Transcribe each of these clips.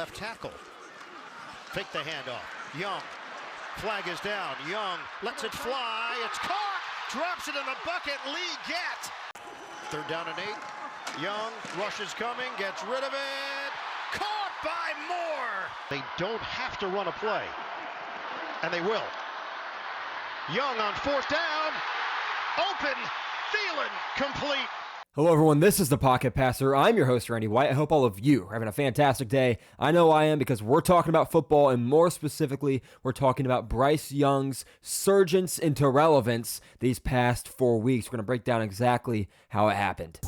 Left tackle. Fake the handoff. Young. Flag is down. Young lets it fly. It's caught. Drops it in the bucket. Lee Gatt. 3rd down and 8. Young. Rush is coming. Gets rid of it. Caught by Moore. They don't have to run a play. And they will. Young on 4th down. Open. Thielen. Complete. Hello everyone, this is The Pocket Passer. I'm your host, Randy White. I hope all of you are having a fantastic day. I know I am because we're talking about football, and more specifically, we're talking about Bryce Young's surgence into relevance these past 4 weeks. We're going to break down exactly how it happened.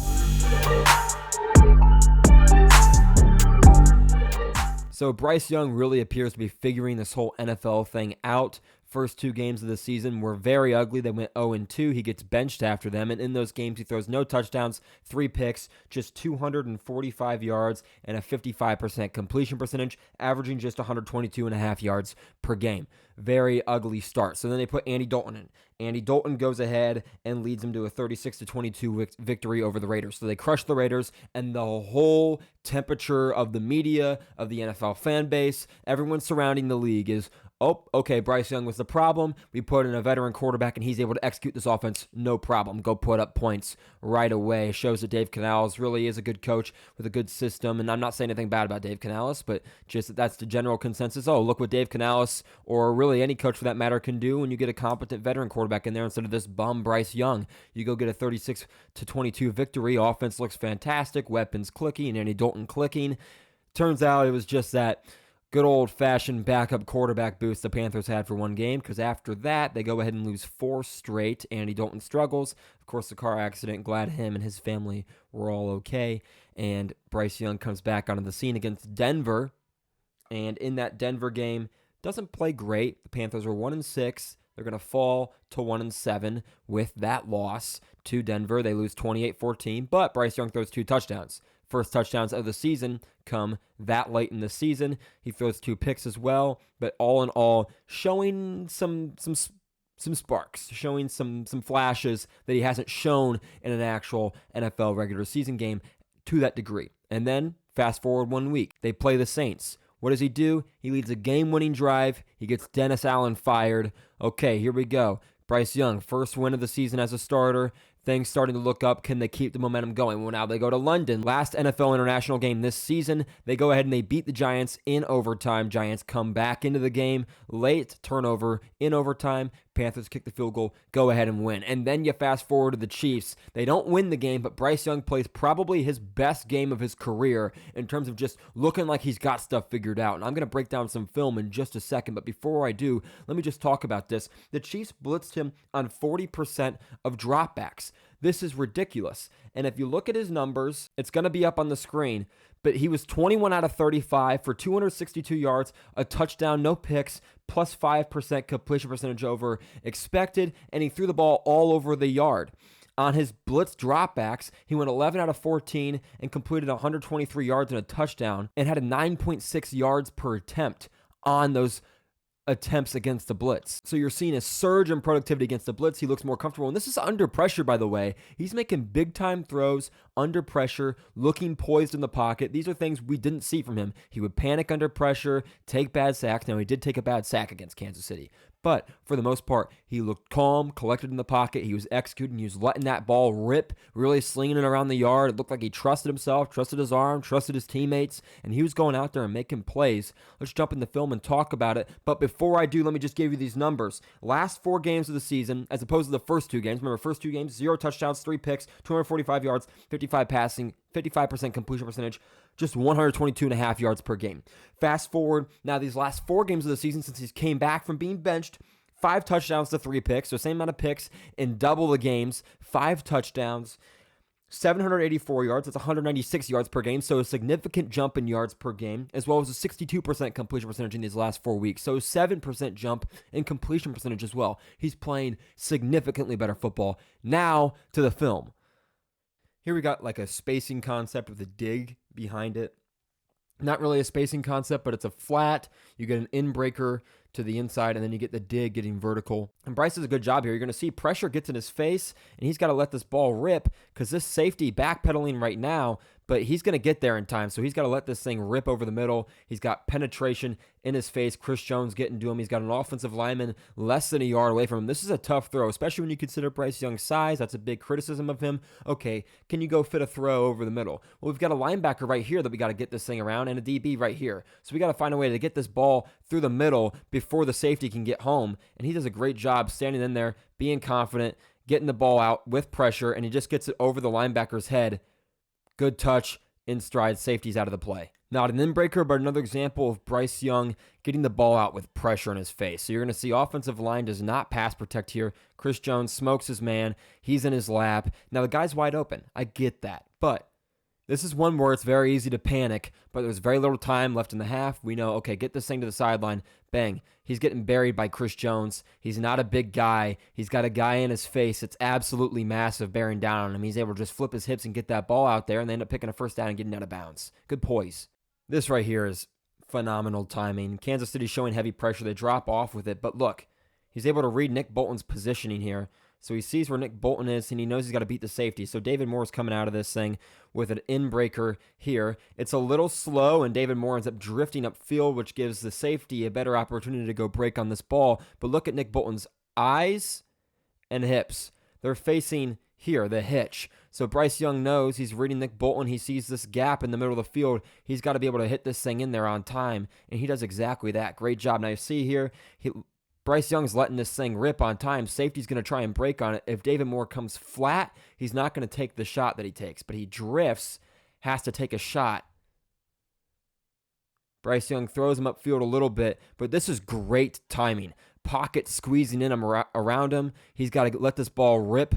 So Bryce Young really appears to be figuring this whole NFL thing out. First 2 games of the season were very ugly. They went 0-2. He gets benched after them, and in those games he throws no touchdowns, 3 picks, just 245 yards, and a 55% completion percentage, averaging just 122.5 yards per game. Very ugly start. So then they put Andy Dalton in. Andy Dalton goes ahead and leads them to a 36-22 victory over the Raiders. So they crush the Raiders, and the whole temperature of the media, of the NFL fan base, everyone surrounding the league is, oh, okay, Bryce Young was the problem. We put in a veteran quarterback, and he's able to execute this offense, no problem. Go put up points right away. Shows that Dave Canales really is a good coach with a good system, and I'm not saying anything bad about Dave Canales, but just that's the general consensus. Oh, look what Dave Canales, or really any coach for that matter, can do when you get a competent veteran quarterback in there instead of this bum Bryce Young. You go get a 36-22 victory. Offense looks fantastic. Weapons clicking, and Andy Dalton clicking. Turns out it was just that good old-fashioned backup quarterback boost the Panthers had for one game, because after that, they go ahead and lose 4 straight. Andy Dalton struggles. Of course, the car accident, glad him and his family were all okay. And Bryce Young comes back onto the scene against Denver. And in that Denver game, doesn't play great. The Panthers are 1-6. They're going to fall to 1-7 with that loss to Denver. They lose 28-14, but Bryce Young throws 2 touchdowns. First touchdowns of the season come that late in the season. He throws 2 picks as well, but all in all, showing some sparks, showing some flashes that he hasn't shown in an actual NFL regular season game to that degree. And then fast forward 1 week, they play the Saints. What does he do? He leads a game-winning drive. He gets Dennis Allen fired. Okay, here we go. Bryce Young, first win of the season as a starter. Things starting to look up. Can they keep the momentum going? Well, now they go to London. Last NFL international game this season. They go ahead and they beat the Giants in overtime. Giants come back into the game. Late turnover in overtime. Panthers kick the field goal, go ahead and win. And then you fast forward to the Chiefs. They don't win the game, but Bryce Young plays probably his best game of his career in terms of just looking like he's got stuff figured out. And I'm going to break down some film in just a second, but before I do, let me just talk about this. The Chiefs blitzed him on 40% of dropbacks. This is ridiculous. And if you look at his numbers, it's going to be up on the screen, but he was 21 out of 35 for 262 yards, a touchdown, no picks, plus 5% completion percentage over expected, and he threw the ball all over the yard. On his blitz dropbacks, he went 11 out of 14 and completed 123 yards and a touchdown and had a 9.6 yards per attempt on those attempts against the blitz. So you're seeing a surge in productivity against the blitz. He looks more comfortable. And this is under pressure, by the way. He's making big-time throws under pressure, looking poised in the pocket. These are things we didn't see from him. He would panic under pressure, take bad sacks. Now, he did take a bad sack against Kansas City. But for the most part, he looked calm, collected in the pocket. He was executing. He was letting that ball rip, really slinging it around the yard. It looked like he trusted himself, trusted his arm, trusted his teammates, and he was going out there and making plays. Let's jump in the film and talk about it. But before I do, let me just give you these numbers. Last 4 games of the season, as opposed to the first 2 games. Remember, first 2 games, 0 touchdowns, 3 picks, 245 yards, 55 passing, 55% completion percentage, just 122.5 yards per game. Fast forward, now these last 4 games of the season since he came back from being benched, 5 touchdowns to 3 picks, so same amount of picks in double the games, 5 touchdowns, 784 yards, that's 196 yards per game, so a significant jump in yards per game, as well as a 62% completion percentage in these last 4 weeks, so a 7% jump in completion percentage as well. He's playing significantly better football. Now to the film. Here we got like a spacing concept with a dig behind it. Not really a spacing concept, but it's a flat. You get an in-breaker to the inside, and then you get the dig getting vertical. And Bryce does a good job here. You're going to see pressure gets in his face, and he's got to let this ball rip because this safety backpedaling right now, but he's going to get there in time. So he's got to let this thing rip over the middle. He's got penetration in his face. Chris Jones getting to him. He's got an offensive lineman less than a yard away from him. This is a tough throw, especially when you consider Bryce Young's size. That's a big criticism of him. Okay, can you go fit a throw over the middle? Well, we've got a linebacker right here that we got to get this thing around and a DB right here. So we got to find a way to get this ball through the middle before the safety can get home. And he does a great job standing in there, being confident, getting the ball out with pressure, and he just gets it over the linebacker's head. Good touch, in stride, safety's out of the play. Not an in-breaker, but another example of Bryce Young getting the ball out with pressure in his face. So you're going to see offensive line does not pass protect here. Chris Jones smokes his man. He's in his lap. Now the guy's wide open. I get that. But this is one where it's very easy to panic, but there's very little time left in the half. We know, okay, get this thing to the sideline. Bang. He's getting buried by Chris Jones. He's not a big guy. He's got a guy in his face. It's absolutely massive bearing down on him. He's able to just flip his hips and get that ball out there, and they end up picking a first down and getting out of bounds. Good poise. This right here is phenomenal timing. Kansas City showing heavy pressure. They drop off with it, but look, he's able to read Nick Bolton's positioning here. So he sees where Nick Bolton is, and he knows he's got to beat the safety. So David Moore's coming out of this thing with an in-breaker here. It's a little slow, and David Moore ends up drifting upfield, which gives the safety a better opportunity to go break on this ball. But look at Nick Bolton's eyes and hips. They're facing here, the hitch. So Bryce Young knows he's reading Nick Bolton. He sees this gap in the middle of the field. He's got to be able to hit this thing in there on time, and he does exactly that. Great job. Now you see here, Bryce Young's letting this thing rip on time. Safety's going to try and break on it. If David Moore comes flat, he's not going to take the shot that he takes, but he drifts, has to take a shot. Bryce Young throws him upfield a little bit, but this is great timing. Pocket squeezing in him around him. He's got to let this ball rip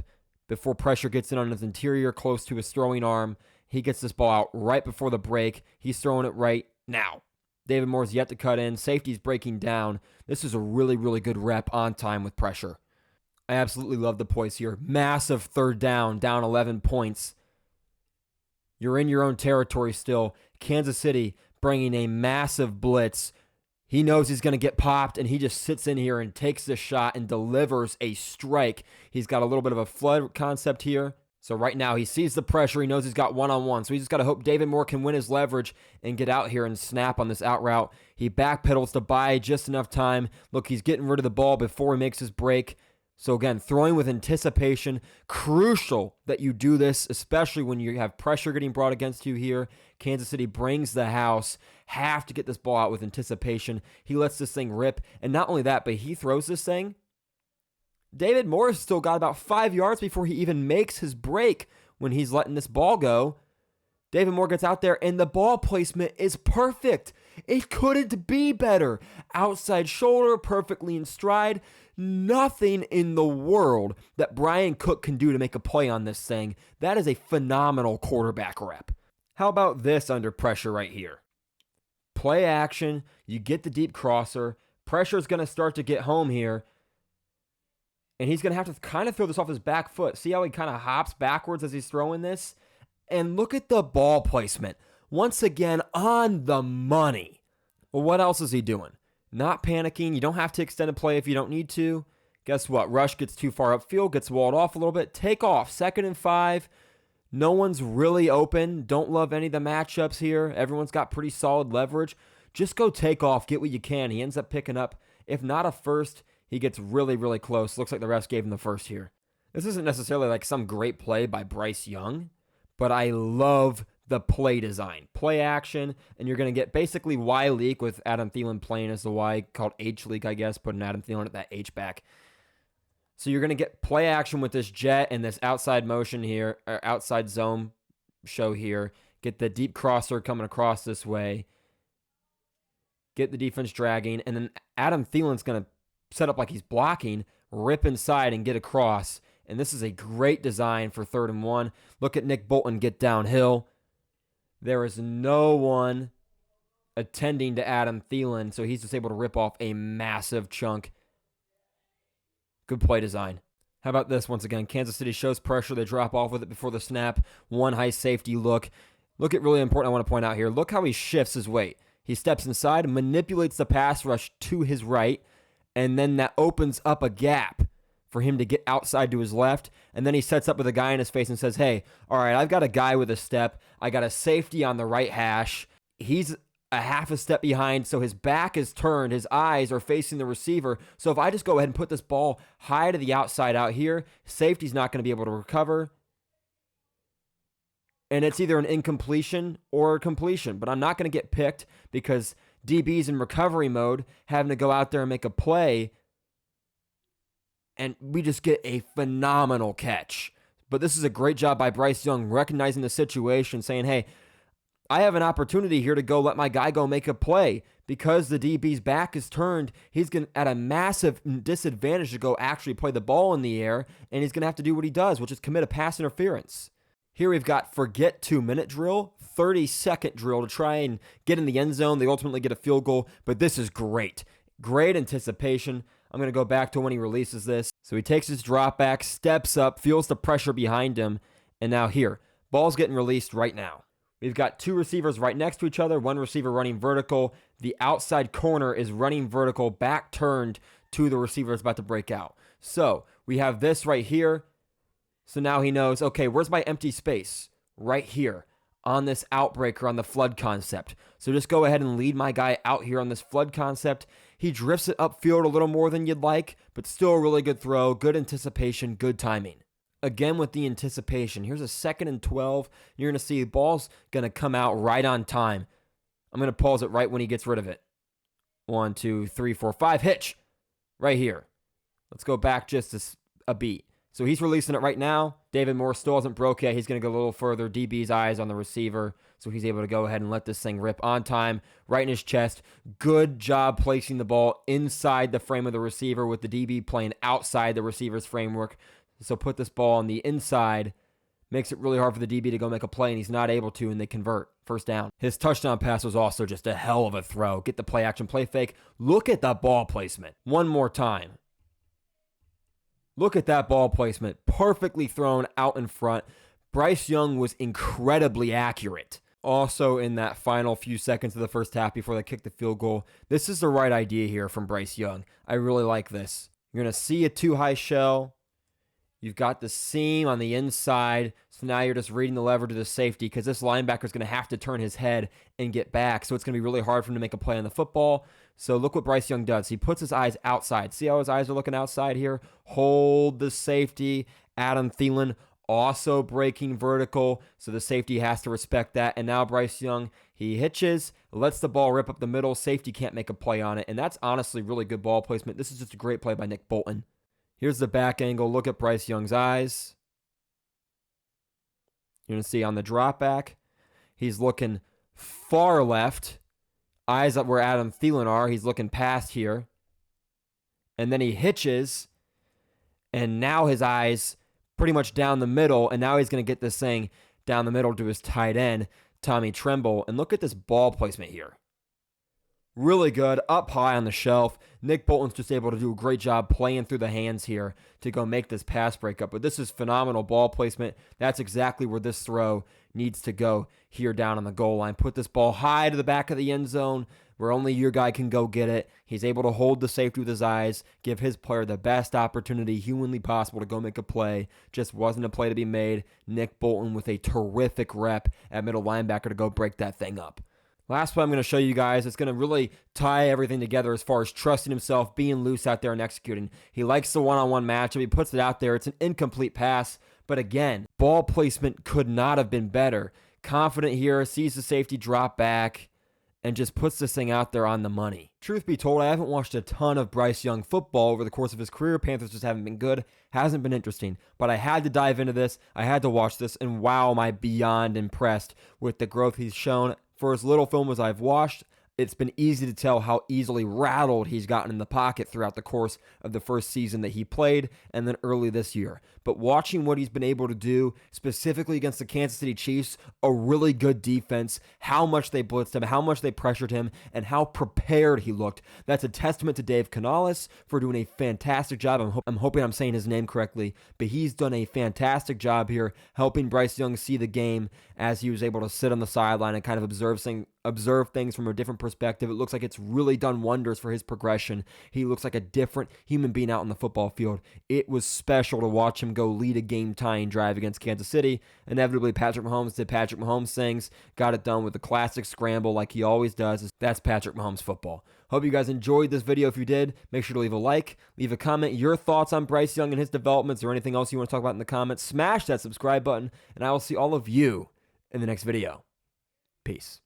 before pressure gets in on his interior close to his throwing arm. He gets this ball out right before the break. He's throwing it right now. David Moore's yet to cut in. Safety's breaking down. This is a really, really good rep on time with pressure. I absolutely love the poise here. Massive third down 11 points. You're in your own territory still. Kansas City bringing a massive blitz. He knows he's going to get popped, and he just sits in here and takes the shot and delivers a strike. He's got a little bit of a flood concept here. So right now he sees the pressure. He knows he's got one-on-one. So he's just got to hope David Moore can win his leverage and get out here and snap on this out route. He backpedals to buy just enough time. Look, he's getting rid of the ball before he makes his break. So again, throwing with anticipation. Crucial that you do this, especially when you have pressure getting brought against you here. Kansas City brings the house. Have to get this ball out with anticipation. He lets this thing rip. And not only that, but he throws this thing. David Moore's still got about 5 yards before he even makes his break when he's letting this ball go. David Moore gets out there, and the ball placement is perfect. It couldn't be better. Outside shoulder, perfectly in stride. Nothing in the world that Brian Cook can do to make a play on this thing. That is a phenomenal quarterback rep. How about this under pressure right here? Play action. You get the deep crosser. Pressure's going to start to get home here. And he's going to have to kind of throw this off his back foot. See how he kind of hops backwards as he's throwing this? And look at the ball placement. Once again, on the money. Well, what else is he doing? Not panicking. You don't have to extend a play if you don't need to. Guess what? Rush gets too far upfield, gets walled off a little bit. Take off. 2nd and 5. No one's really open. Don't love any of the matchups here. Everyone's got pretty solid leverage. Just go take off. Get what you can. He ends up picking up, if not a first, he gets really, really close. Looks like the refs gave him the first here. This isn't necessarily like some great play by Bryce Young, but I love the play design. Play action, and you're going to get basically Y leak with Adam Thielen playing as the Y, called H leak, I guess, putting Adam Thielen at that H back. So you're going to get play action with this jet and this outside motion here, or outside zone show here. Get the deep crosser coming across this way. Get the defense dragging, and then Adam Thielen's going to set up like he's blocking, rip inside and get across. And this is a great design for 3rd and 1. Look at Nick Bolton get downhill. There is no one attending to Adam Thielen, so he's just able to rip off a massive chunk. Good play design. How about this once again? Kansas City shows pressure. They drop off with it before the snap. One high safety look. Look at really important I want to point out here. Look how he shifts his weight. He steps inside, manipulates the pass rush to his right, and then that opens up a gap for him to get outside to his left, and then he sets up with a guy in his face and says, hey, all right, I've got a guy with a step. I got a safety on the right hash. He's a half a step behind, so his back is turned. His eyes are facing the receiver. So if I just go ahead and put this ball high to the outside out here, safety's not going to be able to recover. And it's either an incompletion or a completion. But I'm not going to get picked because DB's in recovery mode, having to go out there and make a play. And we just get a phenomenal catch. But this is a great job by Bryce Young recognizing the situation, saying, hey, I have an opportunity here to go let my guy go make a play. Because the DB's back is turned, he's going at a massive disadvantage to go actually play the ball in the air, and he's going to have to do what he does, which is commit a pass interference. Here we've got forget 2-minute drill, 30-second drill to try and get in the end zone. They ultimately get a field goal, but this is great. Great anticipation. I'm going to go back to when he releases this. So he takes his drop back, steps up, feels the pressure behind him, and now here, ball's getting released right now. We've got two receivers right next to each other, one receiver running vertical. The outside corner is running vertical, back turned to the receiver that's about to break out. So we have this right here. So now he knows, okay, where's my empty space? Right here on this outbreaker on the flood concept. So just go ahead and lead my guy out here on this flood concept. He drifts it upfield a little more than you'd like, but still a really good throw, good anticipation, good timing. Again with the anticipation. Here's a 2nd and 12. You're going to see the ball's going to come out right on time. I'm going to pause it right when he gets rid of it. 1, 2, 3, 4, 5. Hitch. Right here. Let's go back just a beat. So he's releasing it right now. David Moore still hasn't broke yet. He's going to go a little further. DB's eyes on the receiver. So he's able to go ahead and let this thing rip on time. Right in his chest. Good job placing the ball inside the frame of the receiver with the DB playing outside the receiver's framework. So put this ball on the inside. Makes it really hard for the DB to go make a play, and he's not able to, and they convert. First down. His touchdown pass was also just a hell of a throw. Get the play action, play fake. Look at the ball placement. One more time. Look at that ball placement. Perfectly thrown out in front. Bryce Young was incredibly accurate. Also in that final few seconds of the first half before they kicked the field goal, this is the right idea here from Bryce Young. I really like this. You're going to see a too-high shell. You've got the seam on the inside, so now you're just reading the lever to the safety because this linebacker is going to have to turn his head and get back, so it's going to be really hard for him to make a play on the football. So look what Bryce Young does. He puts his eyes outside. See how his eyes are looking outside here? Hold the safety. Adam Thielen also breaking vertical, so the safety has to respect that. And now Bryce Young, he hitches, lets the ball rip up the middle. Safety can't make a play on it, and that's honestly really good ball placement. This is just a great play by Nick Bolton. Here's the back angle. Look at Bryce Young's eyes. You're going to see on the drop back, he's looking far left. Eyes up where Adam Thielen are. He's looking past here. And then he hitches. And now his eyes pretty much down the middle. And now he's going to get this thing down the middle to his tight end, Tommy Tremble. And look at this ball placement here. Really good, up high on the shelf. Nick Bolton's just able to do a great job playing through the hands here to go make this pass breakup. But this is phenomenal ball placement. That's exactly where this throw needs to go here down on the goal line. Put this ball high to the back of the end zone where only your guy can go get it. He's able to hold the safety with his eyes, give his player the best opportunity humanly possible to go make a play. Just wasn't a play to be made. Nick Bolton with a terrific rep at middle linebacker to go break that thing up. Last play I'm going to show you guys, it's going to really tie everything together as far as trusting himself, being loose out there and executing. He likes the one-on-one matchup. He puts it out there. It's an incomplete pass. But again, ball placement could not have been better. Confident here, sees the safety drop back, and just puts this thing out there on the money. Truth be told, I haven't watched a ton of Bryce Young football over the course of his career. Panthers just haven't been good. Hasn't been interesting. But I had to dive into this. I had to watch this. And wow, am I beyond impressed with the growth he's shown. For as little film as I've watched, it's been easy to tell how easily rattled he's gotten in the pocket throughout the course of the first season that he played and then early this year. But watching what he's been able to do, specifically against the Kansas City Chiefs, a really good defense, how much they blitzed him, how much they pressured him, and how prepared he looked. That's a testament to Dave Canales for doing a fantastic job. I'm hoping I'm saying his name correctly, but he's done a fantastic job here helping Bryce Young see the game as he was able to sit on the sideline and kind of observe things from a different perspective, it looks like it's really done wonders for his progression. He looks like a different human being out on the football field. It was special to watch him go lead a game-tying drive against Kansas City. Inevitably, Patrick Mahomes did Patrick Mahomes things, got it done with a classic scramble like he always does. That's Patrick Mahomes football. Hope you guys enjoyed this video. If you did, make sure to leave a like, leave a comment, your thoughts on Bryce Young and his developments, or anything else you want to talk about in the comments. Smash that subscribe button, and I will see all of you in the next video. Peace.